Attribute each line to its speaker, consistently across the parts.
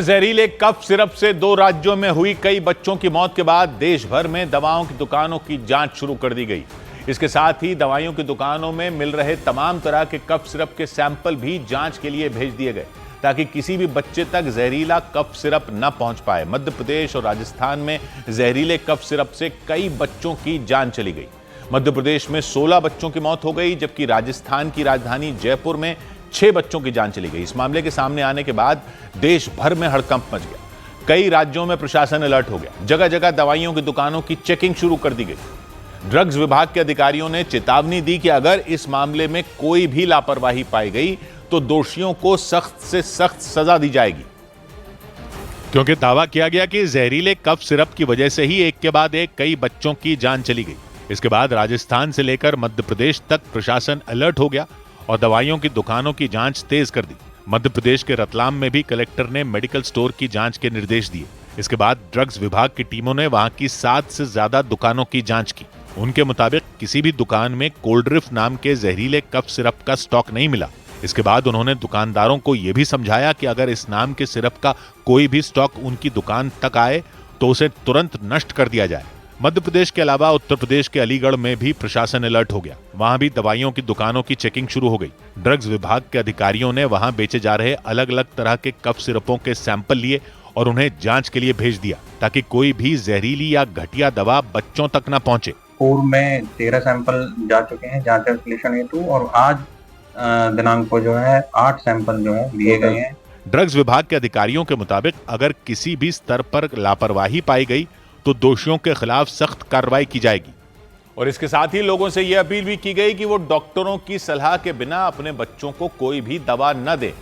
Speaker 1: जहरीले cough syrup से 2 राज्यों में हुई कई बच्चों की मौत के बाद देश भर में दवाओं की दुकानों की जांच शुरू कर दी गई। इसके साथ ही दवाइयों की दुकानों में मिल रहे तमाम तरह के कफ सिरप के सैंपल भी जांच के लिए भेज दिए गए ताकि किसी भी बच्चे तक जहरीला कफ सिरप न पहुंच पाए। मध्य प्रदेश और राजस्थान में जहरीले कफ सिरप से कई बच्चों की जान चली गई। मध्य प्रदेश में 16 बच्चों की मौत हो गई, जबकि राजस्थान की राजधानी जयपुर में 6 बच्चों की जान चली गई। इस मामले के सामने आने के बाद देश भर में हड़कंप मच गया। कई राज्यों में प्रशासन अलर्ट हो गया। जगह जगह दवाइयों की दुकानों की चेकिंग शुरू कर दी गई। ड्रग्स विभाग के अधिकारियों ने चेतावनी दी कि अगर इस मामले में कोई भी लापरवाही पाई गई तो दोषियों को सख्त से सख्त सजा दी जाएगी, क्योंकि दावा किया गया कि जहरीले कफ सिरप की वजह से ही एक के बाद एक कई बच्चों की जान चली गई। इसके बाद राजस्थान से लेकर मध्य प्रदेश तक प्रशासन अलर्ट हो गया और दवाइयों की दुकानों की जांच तेज कर दी। मध्य प्रदेश के रतलाम में भी कलेक्टर ने मेडिकल स्टोर की जांच के निर्देश दिए। इसके बाद ड्रग्स विभाग की टीमों ने वहां की 7 से ज्यादा दुकानों की जांच की। उनके मुताबिक किसी भी दुकान में कोल्ड ड्रिफ्ट नाम के जहरीले कफ सिरप का स्टॉक नहीं मिला। इसके बाद उन्होंने दुकानदारों को यह भी समझाया कि अगर इस नाम के सिरप का कोई भी स्टॉक उनकी दुकान तक आए तो उसे तुरंत नष्ट कर दिया जाए। मध्य प्रदेश के अलावा उत्तर प्रदेश के अलीगढ़ में भी प्रशासन अलर्ट हो गया। वहां भी दवाइयों की दुकानों की चेकिंग शुरू हो गई। ड्रग्स विभाग के अधिकारियों ने वहां बेचे जा रहे अलग अलग तरह के कफ सिरपों के सैंपल लिए और उन्हें जांच के लिए भेज दिया ताकि कोई भी जहरीली या घटिया दवा बच्चों तक न पहुंचे।
Speaker 2: पूर्व में 13 सैंपल जा चुके हैं जांच विश्लेषण हेतु और आज दिनांक को जो है 8 सैंपल जो है लिए गए हैं।
Speaker 1: ड्रग्स विभाग के अधिकारियों के मुताबिक अगर किसी भी स्तर पर लापरवाही पाई गई तो दोषियों के खिलाफ सख्त कार्रवाई की जाएगी। और इसके साथ ही लोगों से यह अपील भी की गई कि वो डॉक्टरों की सलाह के बिना अपने बच्चों को कोई भी दवा न दें।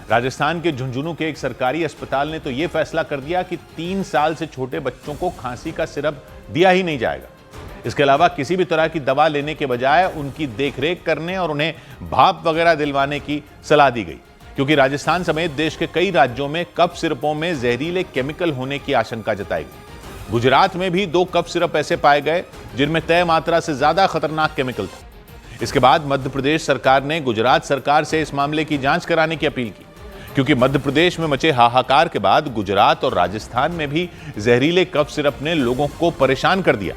Speaker 1: राजस्थान के झुंझुनू के एक सरकारी अस्पताल ने तो यह फैसला कर दिया कि 3 साल से छोटे बच्चों को खांसी का सिरप दिया ही नहीं जाएगा। इसके अलावा किसी भी तरह की दवा लेने के बजाय उनकी देखरेख करने और उन्हें भाप वगैरह दिलवाने की सलाह दी गई, क्योंकि राजस्थान समेत देश के कई राज्यों में कफ सिरपों में जहरीले केमिकल होने की आशंका जताई गई। गुजरात में भी 2 कफ सिरप ऐसे पाए गए जिनमें तय मात्रा से ज्यादा खतरनाक केमिकल था। इसके बाद मध्य प्रदेश सरकार ने गुजरात सरकार से इस मामले की जांच कराने की अपील की, क्योंकि मध्य प्रदेश में मचे हाहाकार के बाद गुजरात और राजस्थान में भी जहरीले कफ सिरप ने लोगों को परेशान कर दिया।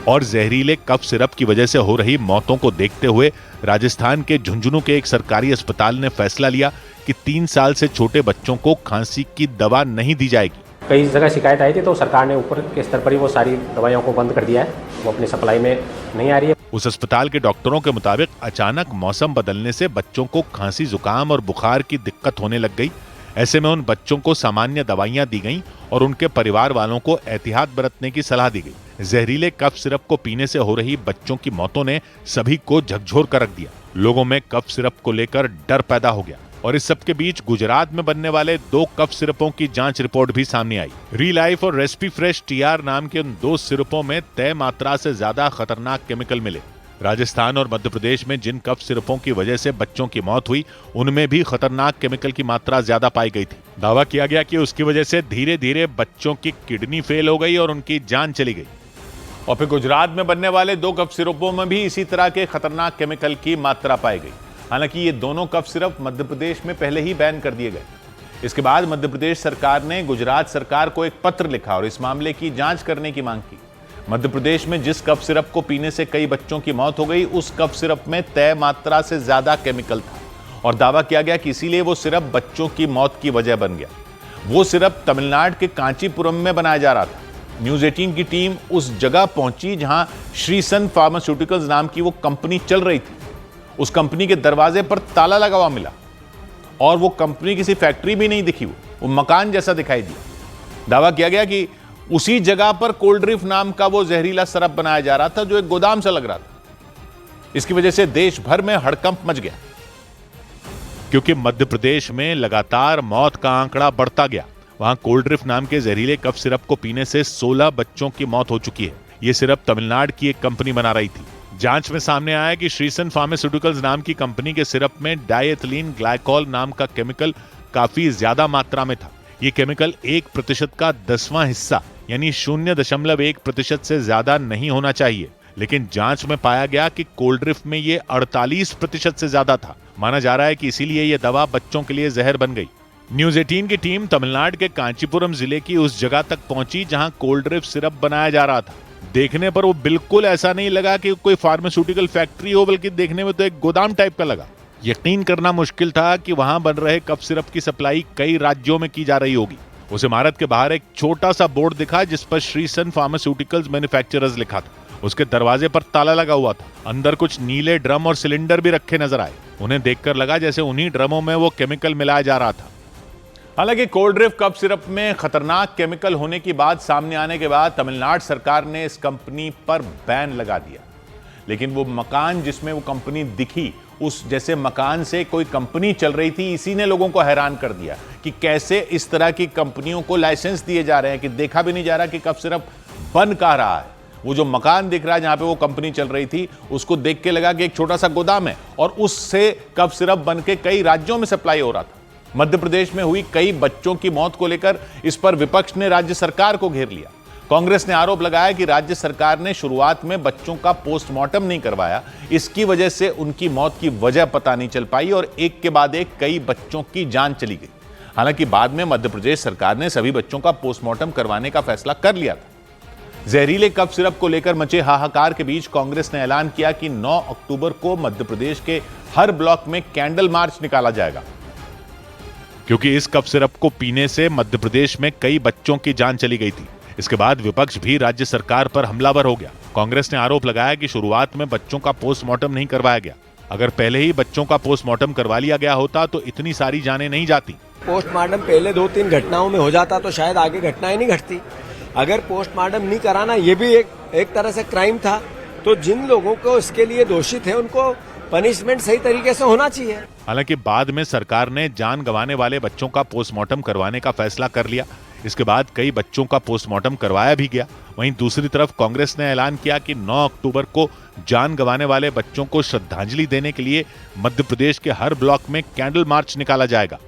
Speaker 1: और जहरीले कफ सिरप की वजह से हो रही मौतों को देखते हुए राजस्थान के झुंझुनू के एक सरकारी अस्पताल ने फैसला लिया कि 3 साल से छोटे बच्चों को खांसी की दवा नहीं दी जाएगी।
Speaker 3: कई जगह शिकायत आई थी तो सरकार ने ऊपर के स्तर पर ही वो सारी दवाइयों को बंद कर दिया है, वो अपनी सप्लाई में नहीं आ रही है।
Speaker 1: उस अस्पताल के डॉक्टरों के मुताबिक अचानक मौसम बदलने से बच्चों को खांसी, जुकाम और बुखार की दिक्कत होने लग गई। ऐसे में उन बच्चों को सामान्य दवाइयां दी गईं और उनके परिवार वालों को एहतियात बरतने की सलाह दी गई। जहरीले कफ सिरप को पीने से हो रही बच्चों की मौतों ने सभी को झकझोर कर रख दिया। लोगों में कफ सिरप को लेकर डर पैदा हो गया। और इस सब के बीच गुजरात में बनने वाले 2 कफ सिरपों की जांच रिपोर्ट भी सामने आई। रीलाइफ और रेस्पी फ्रेश टीआर नाम के उन 2 सिरपों में तय मात्रा से ज्यादा खतरनाक केमिकल मिले। राजस्थान और मध्य प्रदेश में जिन कफ सिरपों की वजह से बच्चों की मौत हुई उनमें भी खतरनाक केमिकल की मात्रा ज्यादा पाई गई थी। दावा किया गया कि उसकी वजह से धीरे धीरे बच्चों की किडनी फेल हो गई और उनकी जान चली गई। और फिर गुजरात में बनने वाले 2 कफ सिरपों में भी इसी तरह के खतरनाक केमिकल की मात्रा पाई गई। हालांकि ये दोनों कफ सिरप मध्य प्रदेश में पहले ही बैन कर दिए गए। इसके बाद मध्य प्रदेश सरकार ने गुजरात सरकार को एक पत्र लिखा और इस मामले की जांच करने की मांग की। मध्य प्रदेश में जिस कफ सिरप को पीने से कई बच्चों की मौत हो गई उस कफ सिरप में तय मात्रा से ज्यादा केमिकल था और दावा किया गया कि इसीलिए वो सिरप बच्चों की मौत की वजह बन गया। वो सिरप तमिलनाडु के कांचीपुरम में बनाया जा रहा था। न्यूज़ 18 की टीम उस जगह पहुंची जहां श्रीसन फार्मास्यूटिकल्स नाम की वो कंपनी चल रही थी। उस कंपनी के दरवाजे पर ताला लगा हुआ मिला और वो कंपनी किसी फैक्ट्री भी नहीं दिखी, वो मकान जैसा दिखाई दिया। दावा किया गया कि उसी जगह पर कोल्ड ड्रिफ्ट नाम का वो जहरीला सिरप बनाया जा रहा था जो एक गोदाम से लग रहा था। इसकी वजह से देश भर में हड़कंप मच गया, क्योंकि मध्य प्रदेश में लगातार मौत का आंकड़ा बढ़ता गया। वहां कोल्ड ड्रिफ्ट नाम के जहरीले कफ सिरप को पीने से 16 बच्चों की मौत हो चुकी है। यह सिरप तमिलनाडु की एक कंपनी बना रही थी। जांच में सामने आया कि श्रीसन फार्मास्यूटिकल्स नाम की कंपनी के सिरप में डायएथिलीन ग्लाइकोल नाम का केमिकल काफी ज्यादा मात्रा में था। यह केमिकल 1% का 10वां हिस्सा यानी 0.1% से ज्यादा नहीं होना चाहिए, लेकिन जांच में पाया गया कि कोल्ड ड्रिफ्ट में यह 48% से ज्यादा था। माना जा रहा है कि इसीलिए यह दवा बच्चों के लिए जहर बन गई। न्यूज 18 की टीम तमिलनाडु के कांचीपुरम जिले की उस जगह तक पहुंची जहां कोल्ड ड्रिप सिरप बनाया जा रहा था। देखने पर वो बिल्कुल ऐसा नहीं लगा कि कोई फार्मास्यूटिकल फैक्ट्री हो, बल्कि देखने में तो एक गोदाम टाइप का लगा। यकीन करना मुश्किल था कि वहां बन रहे कफ सिरप की सप्लाई कई राज्यों में की जा रही होगी। उस इमारत के बाहर एक छोटा सा बोर्ड दिखा जिस पर श्री सन फार्मास्यूटिकल्स मैन्युफैक्चरर्स लिखा था। उसके दरवाजे पर ताला लगा हुआ था। अंदर कुछ नीले ड्रम और सिलेंडर भी रखे नजर आए। उन्हें देखकर लगा जैसे उन्हीं ड्रमों में वो केमिकल मिलाया जा रहा था। हालांकि कोल्ड ड्रिप कफ सिरप में खतरनाक केमिकल होने की बात सामने आने के बाद तमिलनाडु सरकार ने इस कंपनी पर बैन लगा दिया। लेकिन वो मकान जिसमें वो कंपनी दिखी, उस जैसे मकान से कोई कंपनी चल रही थी, इसी ने लोगों को हैरान कर दिया कि कैसे इस तरह की कंपनियों को लाइसेंस दिए जा रहे हैं कि देखा भी नहीं जा रहा कि कफ सिरप बन कहाँ रहा है। वो जो मकान दिख रहा है जहां पे वो कंपनी चल रही थी, उसको देख के लगा कि एक छोटा सा गोदाम है और उससे कफ सिरप बन के कई राज्यों में सप्लाई हो रहा था। मध्य प्रदेश में हुई कई बच्चों की मौत को लेकर इस पर विपक्ष ने राज्य सरकार को घेर लिया। कांग्रेस ने आरोप लगाया कि राज्य सरकार ने शुरुआत में बच्चों का पोस्टमार्टम नहीं करवाया, इसकी वजह से उनकी मौत की वजह पता नहीं चल पाई और एक के बाद एक कई बच्चों की जान चली गई। हालांकि बाद में मध्य प्रदेश सरकार ने सभी बच्चों का पोस्टमार्टम करवाने का फैसला कर लिया था। जहरीले कफ सिरप को लेकर मचे हाहाकार के बीच कांग्रेस ने ऐलान किया कि 9 अक्टूबर को मध्य प्रदेश के हर ब्लॉक में कैंडल मार्च निकाला जाएगा, क्योंकि इस कफ सिरप को पीने से मध्य प्रदेश में कई बच्चों की जान चली गई थी। इसके बाद विपक्ष भी राज्य सरकार पर हमलावर हो गया। कांग्रेस ने आरोप लगाया कि शुरुआत में बच्चों का पोस्टमार्टम नहीं करवाया गया। अगर पहले ही बच्चों का पोस्टमार्टम करवा लिया गया होता तो इतनी सारी जानें नहीं जाती।
Speaker 4: पोस्टमार्टम पहले 2-3 घटनाओं में हो जाता तो शायद आगे घटनाएं नहीं घटती। अगर पोस्टमार्टम नहीं कराना ये भी एक तरह से क्राइम था, तो जिन लोगों को इसके लिए दोषी थे उनको पनिशमेंट सही तरीके से होना चाहिए।
Speaker 1: हालांकि बाद में सरकार ने जान गंवाने वाले बच्चों का पोस्टमार्टम करवाने का फैसला कर लिया। इसके बाद कई बच्चों का पोस्टमार्टम करवाया भी गया। वहीं दूसरी तरफ कांग्रेस ने ऐलान किया कि 9 अक्टूबर को जान गंवाने वाले बच्चों को श्रद्धांजलि देने के लिए मध्य प्रदेश के हर ब्लॉक में कैंडल मार्च निकाला जाएगा।